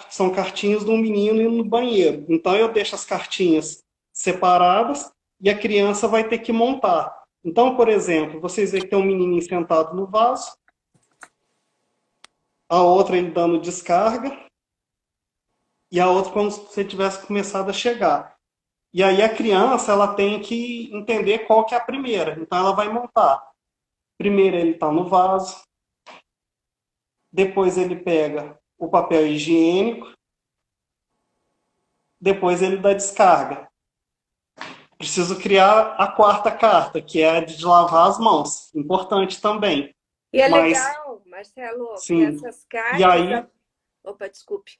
são cartinhas de um menino indo no banheiro. Então eu deixo as cartinhas separadas e a criança vai ter que montar. Então, por exemplo, vocês veem que tem um menininho sentado no vaso, a outra ele dando descarga e a outra como se você tivesse começado a chegar. E aí a criança ela tem que entender qual que é a primeira. Então ela vai montar. Primeiro ele está no vaso, depois ele pega o papel higiênico, depois ele dá descarga. Preciso criar a quarta carta, que é a de lavar as mãos. Importante também. E é Mas, legal, Marcelo, que sim. essas E cartas. aí, Opa, desculpe.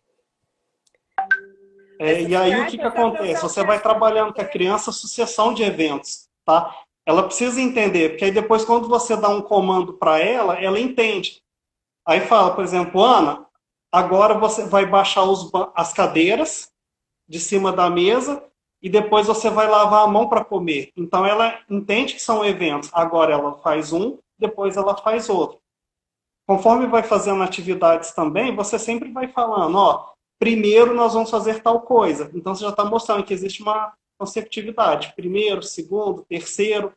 Essas o que cartas dá para acontece? usar o Você vai resto da vida trabalhando com a inteira. criança a sucessão de eventos, tá? Ela precisa entender, porque aí depois quando você dá um comando para ela entende. Aí fala, por exemplo, Ana, agora você vai baixar as cadeiras de cima da mesa e depois você vai lavar a mão para comer. Então ela entende que são eventos. Agora ela faz um, depois ela faz outro. Conforme vai fazendo atividades também, você sempre vai falando, ó, primeiro nós vamos fazer tal coisa. Então você já está mostrando que existe uma consecutividade. Primeiro, segundo, terceiro.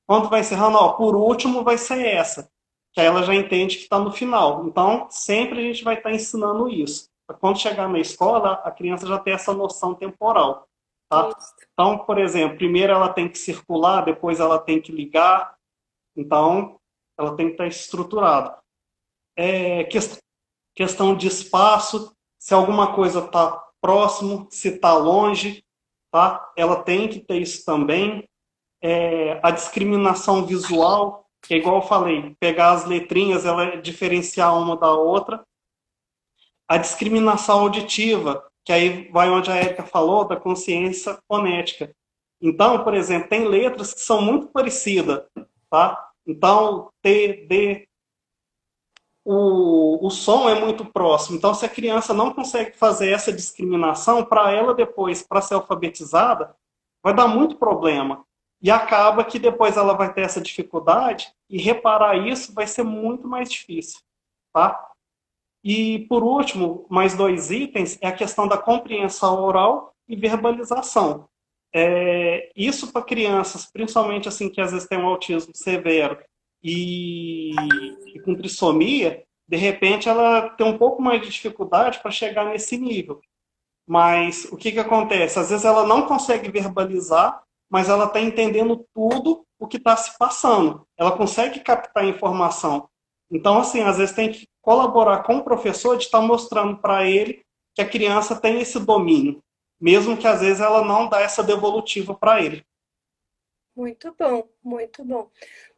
Quando vai encerrando, ó, por último vai ser essa. Que aí ela já entende que está no final. Então, sempre a gente vai estar ensinando isso. Quando chegar na escola, a criança já tem essa noção temporal. Tá? Isso. Então, por exemplo, primeiro ela tem que circular, depois ela tem que ligar. Então, ela tem que estar estruturada. É, questão de espaço, se alguma coisa está próximo, se está longe, tá? Ela tem que ter isso também. A discriminação visual, que é igual eu falei, pegar as letrinhas, ela diferenciar uma da outra. A discriminação auditiva, que aí vai onde a Érica falou, da consciência fonética. Então, por exemplo, tem letras que são muito parecidas, tá? Então, T, D, o som é muito próximo. Então, se a criança não consegue fazer essa discriminação, para ela depois, para ser alfabetizada, vai dar muito problema. E acaba que depois ela vai ter essa dificuldade e reparar isso vai ser muito mais difícil. Tá? E, por último, mais dois itens, é a questão da compreensão oral e verbalização. Isso para crianças, principalmente assim que às vezes tem um autismo severo e com trissomia, de repente ela tem um pouco mais de dificuldade para chegar nesse nível. Mas o que, que acontece? Às vezes ela não consegue verbalizar, mas ela está entendendo tudo o que está se passando. Ela consegue captar a informação. Então, assim, às vezes tem que colaborar com o professor de estar mostrando para ele que a criança tem esse domínio, mesmo que às vezes ela não dá essa devolutiva para ele. Muito bom, muito bom.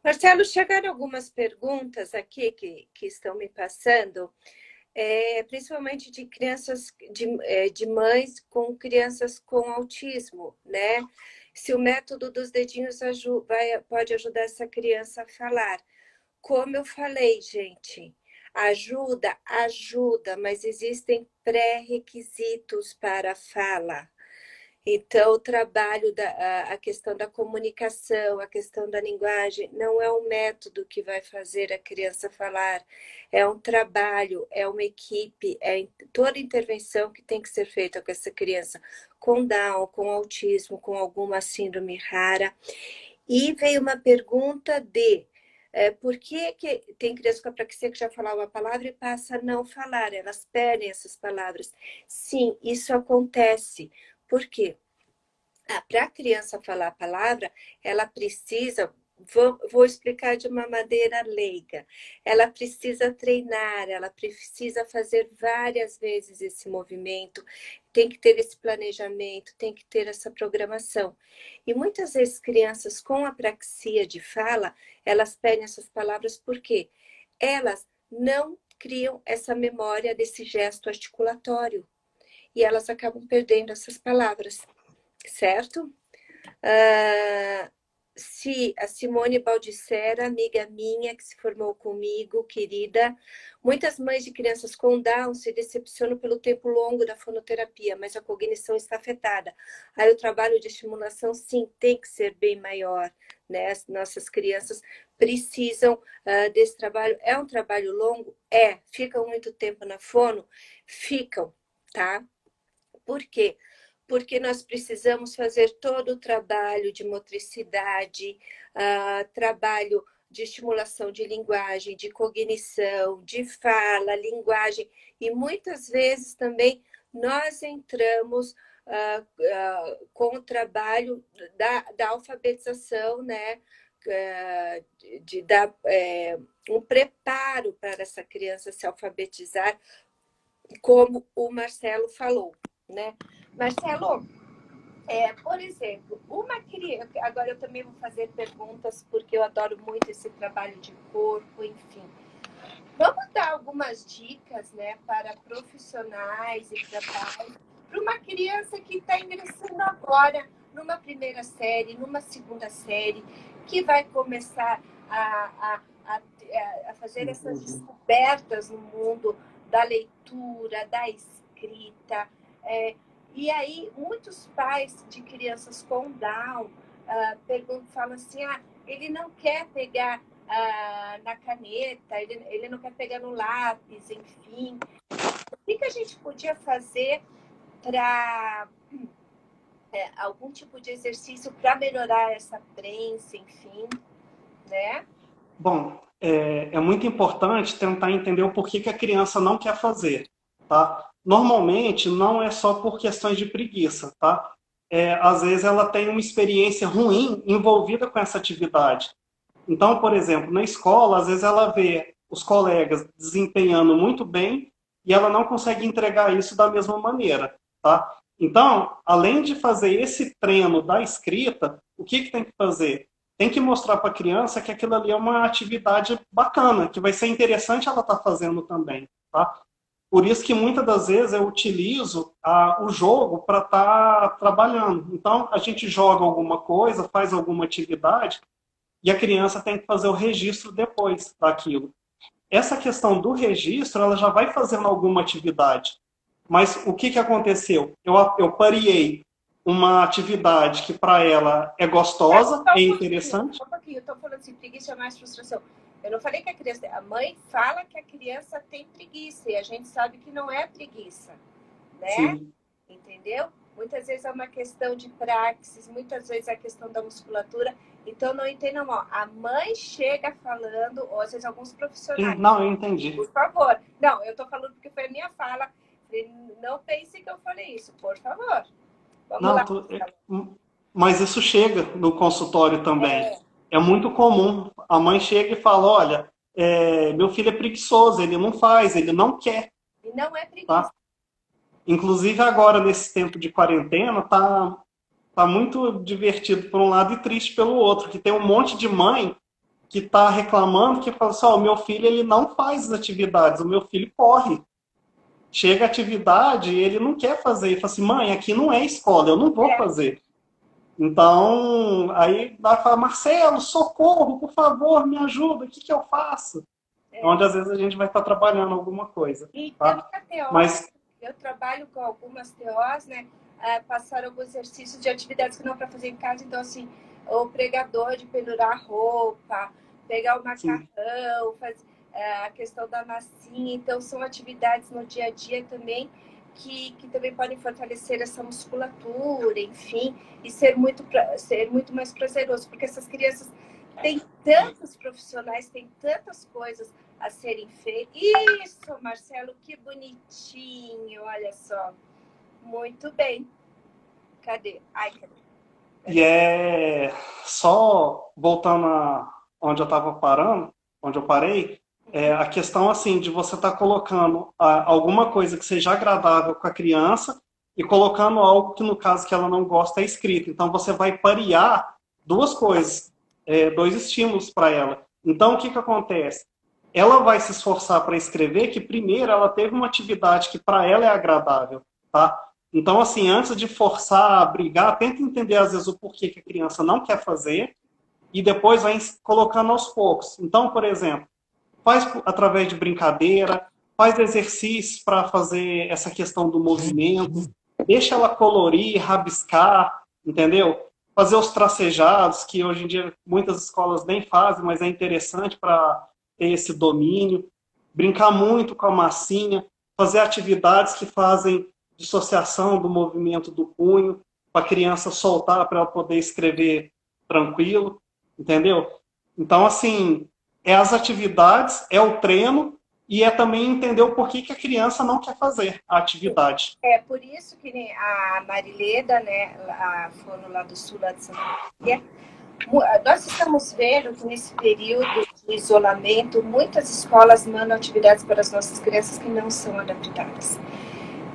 Marcelo, chegaram algumas perguntas aqui que estão me passando, principalmente de crianças, de mães com crianças com autismo, né? Se o método dos dedinhos pode ajudar essa criança a falar. Como eu falei, gente, ajuda, mas existem pré-requisitos para a fala. Então, o trabalho a questão da comunicação, a questão da linguagem, não é um método que vai fazer a criança falar, é um trabalho, é uma equipe, toda intervenção que tem que ser feita com essa criança, com Down, com autismo, com alguma síndrome rara. E veio uma pergunta por que tem criança com apraxia que já falava uma palavra e passa a não falar, elas perdem essas palavras. Sim, isso acontece. Por quê? Para a criança falar a palavra, ela precisa, vou explicar de uma maneira leiga, ela precisa treinar, ela precisa fazer várias vezes esse movimento, tem que ter esse planejamento, tem que ter essa programação. E muitas vezes crianças com apraxia de fala, elas perdem essas palavras porque elas não criam essa memória desse gesto articulatório e elas acabam perdendo essas palavras. certo? A Simone Baldissera, amiga minha, que se formou comigo, querida. Muitas mães de crianças com Down se decepcionam pelo tempo longo da fonoterapia, mas a cognição está afetada. Aí o trabalho de estimulação, sim, tem que ser bem maior, né? As nossas crianças precisam desse trabalho. É um trabalho longo? É. Ficam muito tempo na fono? Ficam, tá? Por quê? Porque nós precisamos fazer todo o trabalho de motricidade, trabalho de estimulação de linguagem, de cognição, de fala, linguagem, e muitas vezes também nós entramos com o trabalho da alfabetização, né? De dar um preparo para essa criança se alfabetizar, como o Marcelo falou, né? Marcelo, por exemplo, uma criança... Agora eu também vou fazer perguntas, porque eu adoro muito esse trabalho de corpo, enfim. Vamos dar algumas dicas, né, para profissionais e para pais, para uma criança que está ingressando agora numa primeira série, numa segunda série, que vai começar a fazer essas descobertas no mundo da leitura, da escrita. E aí, muitos pais de crianças com Down falam assim, ele não quer pegar na caneta, ele não quer pegar no lápis, enfim. O que a gente podia fazer para algum tipo de exercício para melhorar essa prensa, enfim, né? Bom, é muito importante tentar entender o porquê que a criança não quer fazer, tá? Normalmente, não é só por questões de preguiça, tá? Às vezes ela tem uma experiência ruim envolvida com essa atividade. Então, por exemplo, na escola, às vezes ela vê os colegas desempenhando muito bem e ela não consegue entregar isso da mesma maneira, tá? Então, além de fazer esse treino da escrita, o que tem que fazer? Tem que mostrar para a criança que aquilo ali é uma atividade bacana, que vai ser interessante ela estar fazendo também, tá? Por isso que muitas das vezes eu utilizo o jogo para estar trabalhando. Então, a gente joga alguma coisa, faz alguma atividade, e a criança tem que fazer o registro depois daquilo. Essa questão do registro, ela já vai fazendo alguma atividade. Mas o que aconteceu? Eu pareei uma atividade que para ela é gostosa, é interessante. Um pouquinho, eu estou falando assim, preguiça é mais frustração. Eu não falei que a mãe fala que a criança tem preguiça, e a gente sabe que não é preguiça, né? Sim. Entendeu? Muitas vezes é uma questão de praxis, muitas vezes é a questão da musculatura. Então, não entendam mal. A mãe chega falando, ou às vezes alguns profissionais... Não, eu entendi. Por favor. Não, eu estou falando porque foi a minha fala. Não pense que eu falei isso, por favor. Vamos lá. Mas isso chega no consultório também. É muito comum. A mãe chega e fala, olha, meu filho é preguiçoso, ele não faz, ele não quer. E não é preguiça. Tá? Inclusive agora, nesse tempo de quarentena, tá muito divertido por um lado e triste pelo outro, que tem um monte de mãe que está reclamando, que fala assim, o meu filho ele não faz as atividades, o meu filho corre. Chega a atividade e ele não quer fazer. Ele fala assim, mãe, aqui não é escola, eu não vou fazer. Então, aí ela fala, Marcelo, socorro, por favor, me ajuda, o que eu faço? Onde às vezes a gente vai estar trabalhando alguma coisa. E tá? Mas eu trabalho com algumas TOs, né? Passaram alguns exercícios de atividades que não para fazer em casa, então assim, o pregador de pendurar roupa, pegar o macarrão, fazer a questão da massinha, então são atividades no dia a dia também que também podem fortalecer essa musculatura, enfim, e ser muito mais prazeroso, porque essas crianças têm tantos profissionais, têm tantas coisas a serem feitas. Isso, Marcelo, que bonitinho, olha só. Muito bem. Cadê? Cadê? E só voltando onde eu estava parando, onde eu parei, a questão assim de você estar colocando alguma coisa que seja agradável com a criança e colocando algo que, no caso, que ela não gosta, é escrito. Então, você vai parear duas coisas, dois estímulos para ela. Então, o que acontece? Ela vai se esforçar para escrever que, primeiro, ela teve uma atividade que para ela é agradável, tá? Então, assim, antes de forçar a brigar, tenta entender, às vezes, o porquê que a criança não quer fazer e depois vai colocando aos poucos. Então, por exemplo, faz através de brincadeira, faz exercícios para fazer essa questão do movimento, deixa ela colorir, rabiscar, entendeu? Fazer os tracejados, que hoje em dia muitas escolas nem fazem, mas é interessante para ter esse domínio. Brincar muito com a massinha, fazer atividades que fazem dissociação do movimento do punho, para a criança soltar para ela poder escrever tranquilo, entendeu? Então, assim, é as atividades, é o treino e é também entender o porquê que a criança não quer fazer a atividade. É por isso que a Marileda, né, a fono lá do sul, lá de Santa Maria, nós estamos vendo que nesse período de isolamento, muitas escolas mandam atividades para as nossas crianças que não são adaptadas.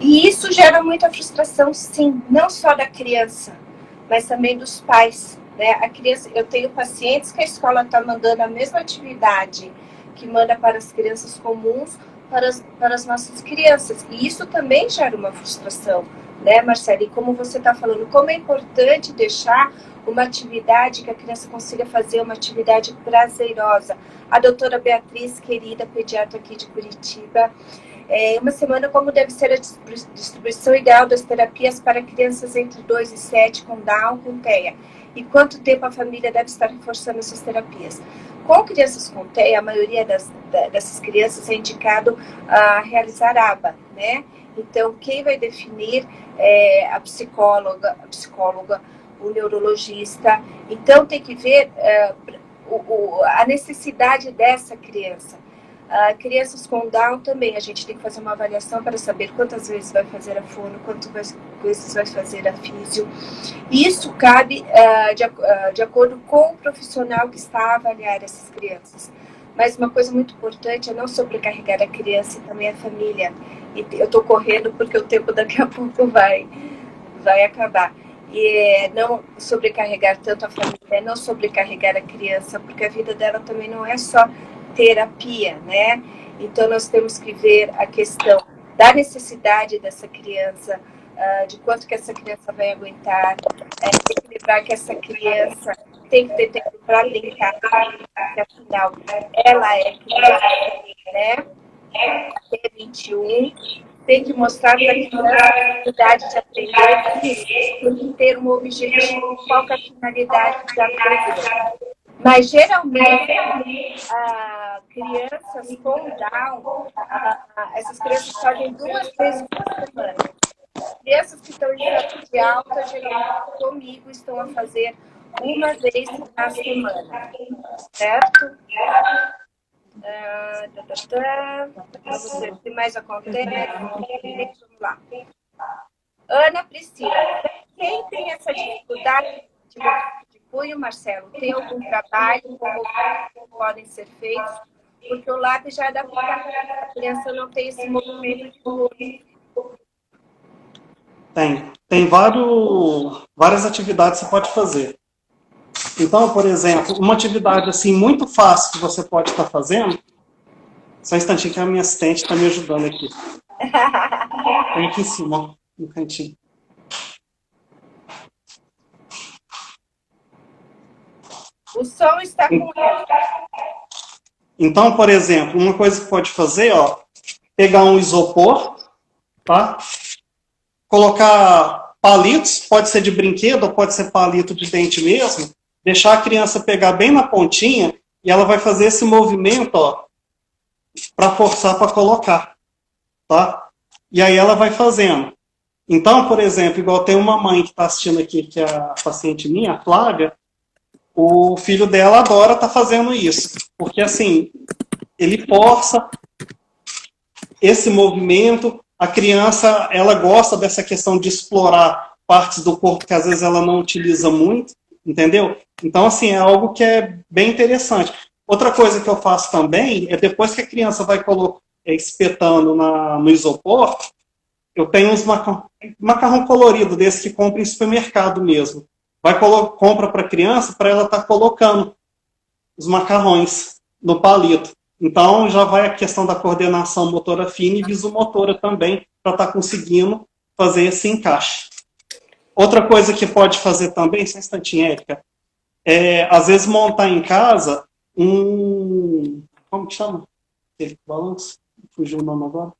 E isso gera muita frustração, sim, não só da criança, mas também dos pais. Né? A criança, eu tenho pacientes que a escola está mandando a mesma atividade que manda para as crianças comuns, para as nossas crianças. E isso também gera uma frustração, né, Marcela? E como você está falando, como é importante deixar uma atividade que a criança consiga fazer, uma atividade prazerosa. A doutora Beatriz, querida pediatra aqui de Curitiba, uma semana como deve ser a distribuição ideal das terapias para crianças entre 2 e 7 com Down, com TEA. E quanto tempo a família deve estar reforçando essas terapias. Com crianças com TEA, a maioria dessas crianças é indicado a realizar ABA, né? Então, quem vai definir é a psicóloga, o neurologista. Então, tem que ver a necessidade dessa criança. Crianças com Down também, a gente tem que fazer uma avaliação para saber quantas vezes vai fazer a fono, quantas vezes vai fazer a físio. Isso cabe de acordo com o profissional que está a avaliar essas crianças. Mas uma coisa muito importante é não sobrecarregar a criança e também a família. E eu estou correndo porque o tempo daqui a pouco vai acabar. E não sobrecarregar tanto a família, não sobrecarregar a criança, porque a vida dela também não é só terapia, né? Então, nós temos que ver a questão da necessidade dessa criança, de quanto que essa criança vai aguentar, tem que lembrar que essa criança tem que ter tempo para brincar, porque afinal, ela é criança, né? Tem 21, tem que mostrar para a criança a necessidade de aprender isso, tem que ter um objetivo, qual é a finalidade de aprender. Mas, geralmente, crianças com Down, essas crianças fazem 2 vezes por semana. Crianças que estão em estado de alta, geralmente comigo, estão a fazer 1 vez na semana. Certo? Vamos ver o que mais acontece. Vamos lá. Ana Priscila, quem tem essa dificuldade de punho, Marcelo, tem algum trabalho, como podem ser feitos? Porque o lápis já é da a criança não tem esse movimento de punho. Tem várias atividades que você pode fazer. Então, por exemplo, uma atividade assim muito fácil que você pode estar fazendo, só um instantinho que a minha assistente está me ajudando aqui. Tem aqui em cima, no cantinho. O som está com ela. Então, por exemplo, uma coisa que pode fazer, ó, pegar um isopor, tá? Colocar palitos, pode ser de brinquedo ou pode ser palito de dente mesmo, deixar a criança pegar bem na pontinha e ela vai fazer esse movimento, ó, para forçar para colocar, tá? E aí ela vai fazendo. Então, por exemplo, igual tem uma mãe que está assistindo aqui, que é a paciente minha, a Flávia, o filho dela adora estar fazendo isso, porque assim, ele força esse movimento, a criança, ela gosta dessa questão de explorar partes do corpo que às vezes ela não utiliza muito, entendeu? Então, assim, é algo que é bem interessante. Outra coisa que eu faço também é depois que a criança vai espetando no isopor, eu tenho uns macarrão colorido desse que compra em supermercado mesmo. Compra para a criança para ela estar colocando os macarrões no palito. Então, já vai a questão da coordenação motora fina e visomotora também, para estar conseguindo fazer esse encaixe. Outra coisa que pode fazer também, só um instantinho, Érica, às vezes montar em casa como que chama? Aquele balanço? Fugiu o nome agora.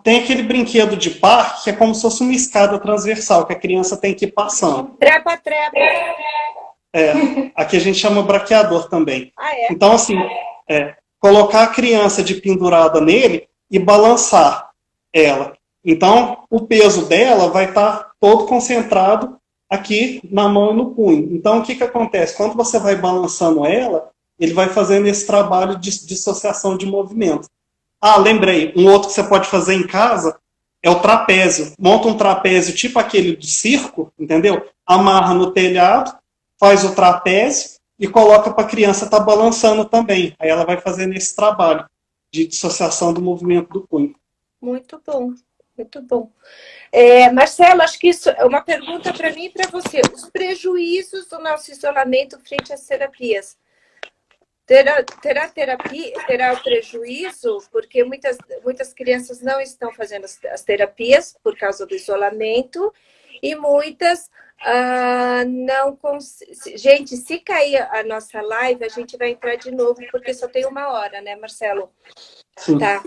Tem aquele brinquedo de parque que é como se fosse uma escada transversal, que a criança tem que ir passando. Trepa-trepa. Aqui a gente chama braqueador também. É? Então, assim, colocar a criança de pendurada nele e balançar ela. Então, o peso dela vai estar todo concentrado aqui na mão e no punho. Então, o que acontece? Quando você vai balançando ela, ele vai fazendo esse trabalho de dissociação de movimento. Lembrei, um outro que você pode fazer em casa é o trapézio. Monta um trapézio tipo aquele do circo, entendeu? Amarra no telhado, faz o trapézio e coloca para a criança estar balançando também. Aí ela vai fazendo esse trabalho de dissociação do movimento do punho. Muito bom, muito bom. Marcelo, acho que isso é uma pergunta para mim e para você. Os prejuízos do nosso isolamento frente às terapias. Terá o prejuízo, porque muitas crianças não estão fazendo as terapias por causa do isolamento e muitas não conseguem. Gente, se cair a nossa live, a gente vai entrar de novo, porque só tem 1 hora, né, Marcelo? Sim. Tá.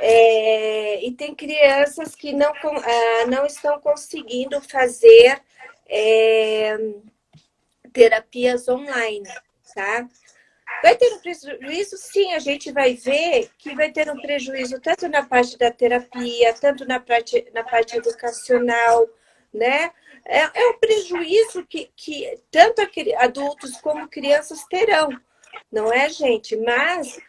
E tem crianças que não estão conseguindo fazer terapias online, tá? Vai ter um prejuízo? Sim, a gente vai ver que vai ter um prejuízo tanto na parte da terapia, tanto na parte educacional, né? É um prejuízo que tanto adultos como crianças terão, não é, gente? Mas,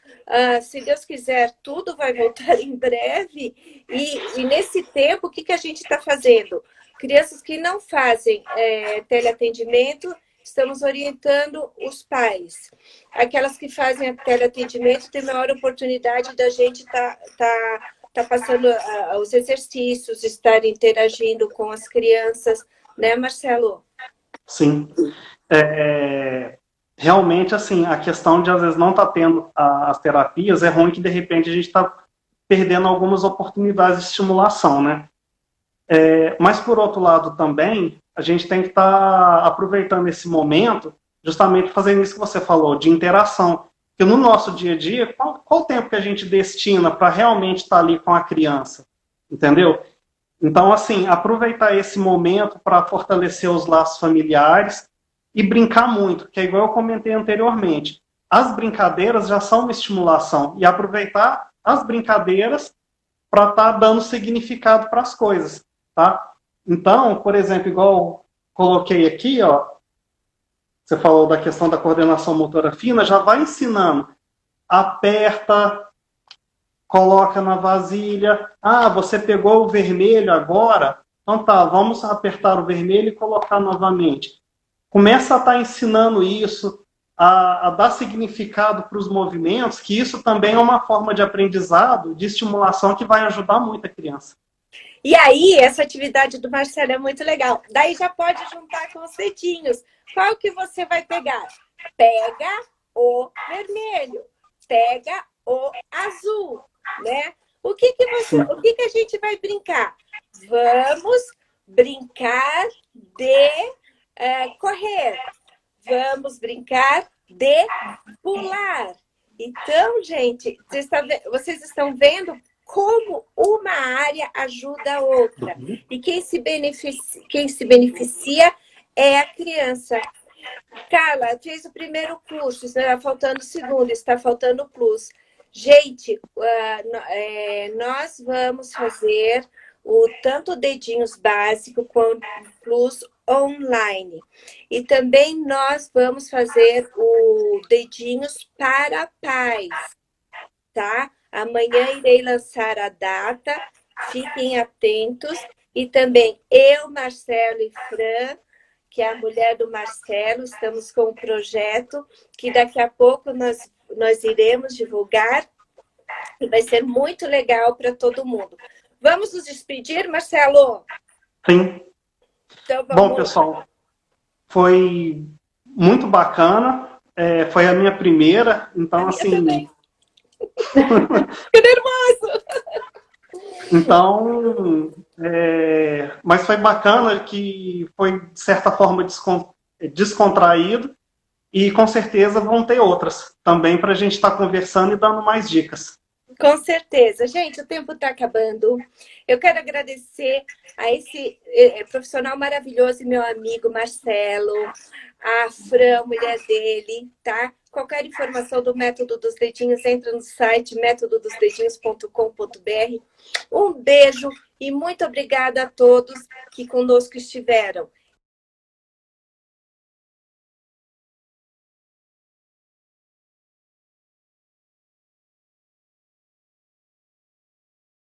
se Deus quiser, tudo vai voltar em breve. E nesse tempo, o que a gente está fazendo? Crianças que não fazem teleatendimento, estamos orientando os pais. Aquelas que fazem teleatendimento têm maior oportunidade da gente tá passando os exercícios, estar interagindo com as crianças, né, Marcelo? Sim. Realmente, assim, a questão de, às vezes, não estar tendo as terapias é ruim que, de repente, a gente está perdendo algumas oportunidades de estimulação, né? Mas, por outro lado, também, a gente tem que estar aproveitando esse momento, justamente fazendo isso que você falou, de interação. Porque no nosso dia a dia, qual o tempo que a gente destina para realmente estar ali com a criança? Entendeu? Então, assim, aproveitar esse momento para fortalecer os laços familiares e brincar muito, que é igual eu comentei anteriormente. As brincadeiras já são uma estimulação, e aproveitar as brincadeiras para estar dando significado para as coisas, tá? Então, por exemplo, igual coloquei aqui, ó, você falou da questão da coordenação motora fina, já vai ensinando. Aperta, coloca na vasilha. Você pegou o vermelho agora? Então tá, vamos apertar o vermelho e colocar novamente. Começa a estar ensinando isso, a dar significado para os movimentos, que isso também é uma forma de aprendizado, de estimulação que vai ajudar muito a criança. E aí, essa atividade do Marcelo é muito legal. Daí já pode juntar com os dedinhos. Qual que você vai pegar? Pega o vermelho, pega o azul, né? O que a gente vai brincar? Vamos brincar de correr. Vamos brincar de pular. Então, gente, vocês estão vendo como uma área ajuda a outra. E quem se beneficia é a criança. Carla, fez o primeiro curso, está faltando o segundo, está faltando o plus. Gente, nós vamos fazer tanto dedinhos básico quanto plus online. E também nós vamos fazer o dedinhos para pais, tá? Amanhã irei lançar a data, fiquem atentos. E também eu, Marcelo e Fran, que é a mulher do Marcelo, estamos com um projeto que daqui a pouco nós iremos divulgar e vai ser muito legal para todo mundo. Vamos nos despedir, Marcelo? Sim. Então, vamos... Bom, pessoal, foi muito bacana. Foi a minha primeira, então, assim... Também. Que nervoso! Então, mas foi bacana que foi, de certa forma, descontraído e com certeza vão ter outras também para a gente estar conversando e dando mais dicas. Com certeza. Gente, o tempo está acabando. Eu quero agradecer a esse profissional maravilhoso e meu amigo Marcelo, a Fran, mulher dele, tá? Qualquer informação do Método dos Dedinhos, entra no site métododosdedinhos.com.br. Um beijo e muito obrigada a todos que conosco estiveram.